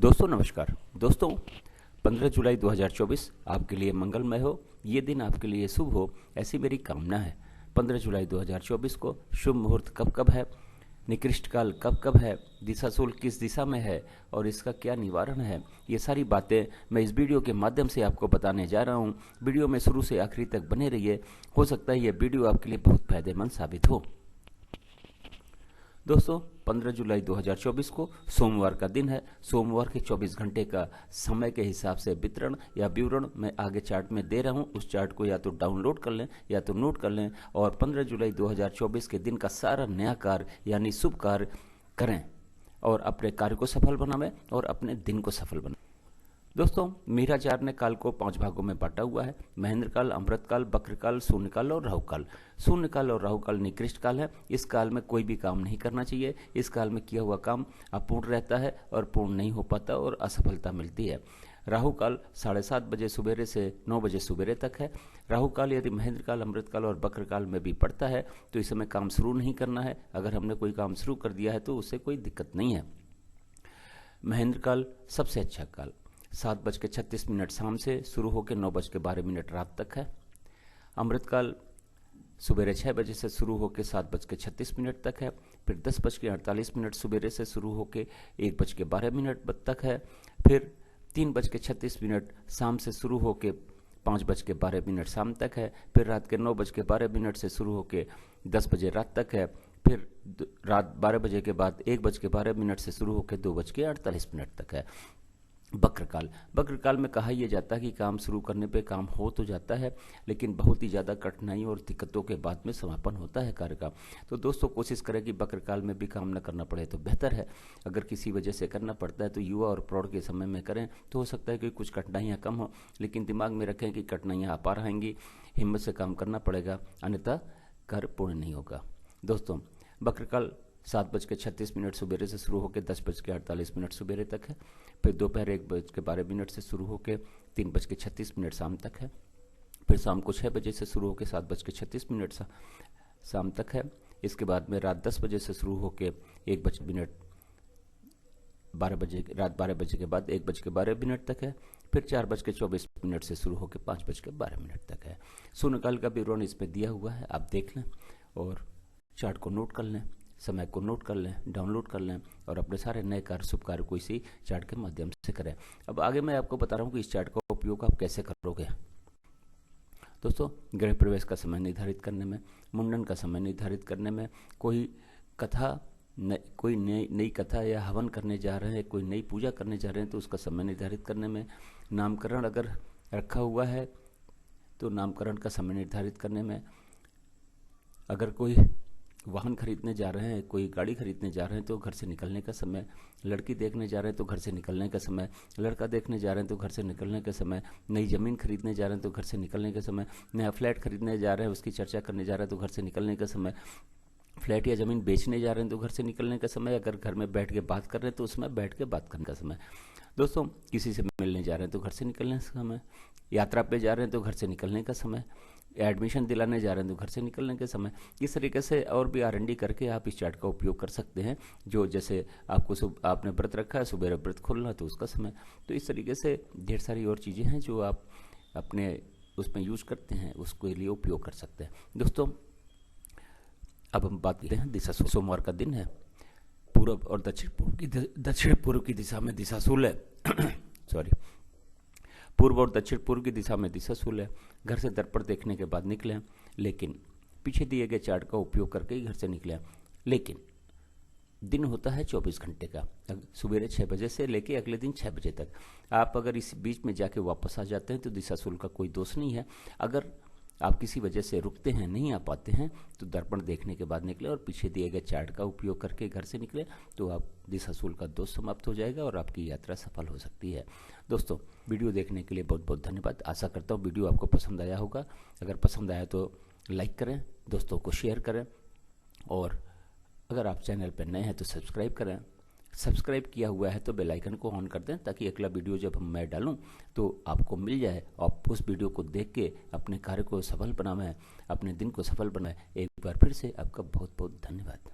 दोस्तों नमस्कार। दोस्तों 15 जुलाई 2024 आपके लिए मंगलमय हो, ये दिन आपके लिए शुभ हो, ऐसी मेरी कामना है। 15 जुलाई 2024 को शुभ मुहूर्त कब कब है, निकृष्ट काल कब कब है, दिशाशूल किस दिशा में है और इसका क्या निवारण है, ये सारी बातें मैं इस वीडियो के माध्यम से आपको बताने जा रहा हूँ। वीडियो में शुरू से आखिरी तक बने रहिए, हो सकता है ये वीडियो आपके लिए बहुत फायदेमंद साबित हो। दोस्तों 15 जुलाई 2024 को सोमवार का दिन है। सोमवार के 24 घंटे का समय के हिसाब से वितरण या विवरण मैं आगे चार्ट में दे रहा हूं। उस चार्ट को या तो डाउनलोड कर लें या तो नोट कर लें और 15 जुलाई 2024 के दिन का सारा नया कार्य यानी शुभ कार्य करें और अपने कार्य को सफल बनावें और अपने दिन को सफल बनाएं। दोस्तों मीराचार्य ने काल को 5 भागों में बांटा हुआ है। महेंद्र काल, अमृत काल, बक्र काल, शून्य काल और राहु काल। शून्य काल और राहु काल निकृष्ट काल है। इस काल में कोई भी काम नहीं करना चाहिए। इस काल में किया हुआ काम अपूर्ण रहता है और पूर्ण नहीं हो पाता और असफलता मिलती है। राहु काल 7:30 बजे सुबेरे से 9 बजे सुबेरे तक है। राहु काल यदि महेंद्र काल, अमृत काल और बक्र काल में भी पड़ता है तो इस समय काम शुरू नहीं करना है। अगर हमने कोई काम शुरू कर दिया है तो उससे कोई दिक्कत नहीं है। महेंद्र काल सबसे अच्छा काल 7:36 शाम से शुरू होकर 9:12 रात तक है। अमृत काल सुबेरे 6 बजे से शुरू होकर 7:36 तक है। फिर 10:48 सुबेरे से शुरू होकर 1:12 तक है। फिर 3:36 शाम से शुरू होकर 5:12 शाम तक है। फिर रात के 9:12 से शुरू होकर 10 बजे रात तक है। फिर रात 12 बजे के बाद 1:12 से शुरू होकर 2:48 तक है। बक्र काल में कहा यह जाता है कि काम शुरू करने पे काम हो तो जाता है, लेकिन बहुत ही ज़्यादा कठिनाई और दिक्कतों के बाद में समापन होता है कार्य का। तो दोस्तों कोशिश करें कि बक्र काल में भी काम न करना पड़े तो बेहतर है। अगर किसी वजह से करना पड़ता है तो युवा और प्रौढ़ के समय में करें तो हो सकता है कि कुछ कठिनाइयाँ कम हो, लेकिन दिमाग में रखें कि कठिनाइयाँ अपार आएंगी, हिम्मत से काम करना पड़ेगा, अन्यथा कार्य पूर्ण नहीं होगा। दोस्तों बक्र काल 7:36 सुबेरे से शुरू होकर 10:48 सुबेरे तक है। फिर दोपहर 1:12 से शुरू होकर 3:36 शाम तक है। फिर शाम को 6 बजे से शुरू होकर 7:36 शाम तक है। इसके बाद में रात 10 बजे से शुरू होकर 1:12 रात 12 बजे के बाद 1:12 तक है। फिर 4:24 से शुरू होकर 5:12 तक है। शून्यकाल का विवरण इसमें दिया हुआ है, आप देख लें और चार्ट को नोट कर लें, समय को नोट कर लें, डाउनलोड कर लें और अपने सारे नए कार्य शुभ कार्य को इसी चार्ट के माध्यम से करें। अब आगे मैं आपको बता रहा हूँ कि इस चार्ट का उपयोग आप कैसे करोगे। दोस्तों गृह प्रवेश का समय निर्धारित करने में, मुंडन का समय निर्धारित करने में, कोई कथा कोई नई कथा या हवन करने जा रहे हैं, कोई नई पूजा करने जा रहे हैं तो उसका समय निर्धारित करने में, नामकरण अगर रखा हुआ है तो नामकरण का समय निर्धारित करने में, अगर कोई वाहन खरीदने जा रहे हैं, कोई गाड़ी खरीदने जा रहे हैं तो घर से निकलने का समय, लड़की देखने जा रहे हैं तो घर से निकलने का समय, लड़का देखने जा रहे हैं तो घर से निकलने का समय, नई ज़मीन खरीदने जा रहे हैं तो घर से निकलने का समय, नया फ्लैट खरीदने जा रहे हैं उसकी चर्चा करने जा रहे हैं तो घर से निकलने का समय, फ्लैट या ज़मीन बेचने जा रहे हैं तो घर से निकलने का समय, अगर घर में बैठ के बात कर रहे हैं तो उसमें बैठ के बात करने का समय। दोस्तों किसी से मिलने जा रहे हैं तो घर से निकलने का समय, यात्रा पे जा रहे हैं तो घर से निकलने का समय, एडमिशन दिलाने जा रहे हैं तो घर से निकलने के समय। इस तरीके से और भी R&D करके आप इस चार्ट का उपयोग कर सकते हैं। जो जैसे आपको आपने व्रत रखा है, सुबह व्रत खोलना तो उसका समय। तो इस तरीके से ढेर सारी और चीज़ें हैं जो आप अपने उसमें यूज करते हैं, उसके लिए उपयोग कर सकते हैं। दोस्तों अब हम बात करते हैं दिशा। सोमवार का दिन है। पूर्व और दक्षिण पूर्व की दिशा में दिशाशूल है सॉरी पूर्व और दक्षिण पूर्व की दिशा में दिशाशूल है। घर से दर्पण देखने के बाद निकलें, लेकिन पीछे दिए गए चार्ट का उपयोग करके ही घर से निकलें। लेकिन दिन होता है 24 घंटे का, सुबेरे 6 बजे से लेके अगले दिन 6 बजे तक। आप अगर इस बीच में जाके वापस आ जाते हैं तो दिशाशूल का कोई दोष नहीं है। अगर आप किसी वजह से रुकते हैं, नहीं आ पाते हैं, तो दर्पण देखने के बाद निकले और पीछे दिए गए चार्ट का उपयोग करके घर से निकले तो आप दिशाशूल का दोष समाप्त हो जाएगा और आपकी यात्रा सफल हो सकती है। दोस्तों वीडियो देखने के लिए बहुत बहुत धन्यवाद। आशा करता हूँ वीडियो आपको पसंद आया होगा। अगर पसंद आया तो लाइक करें, दोस्तों को शेयर करें और अगर आप चैनल पर नए हैं तो सब्सक्राइब करें। सब्सक्राइब किया हुआ है तो बेल आइकन को ऑन कर दें ताकि अगला वीडियो जब मैं डालूं तो आपको मिल जाए। आप उस वीडियो को देख के अपने कार्य को सफल बनाएं, अपने दिन को सफल बनाएं। एक बार फिर से आपका बहुत बहुत धन्यवाद।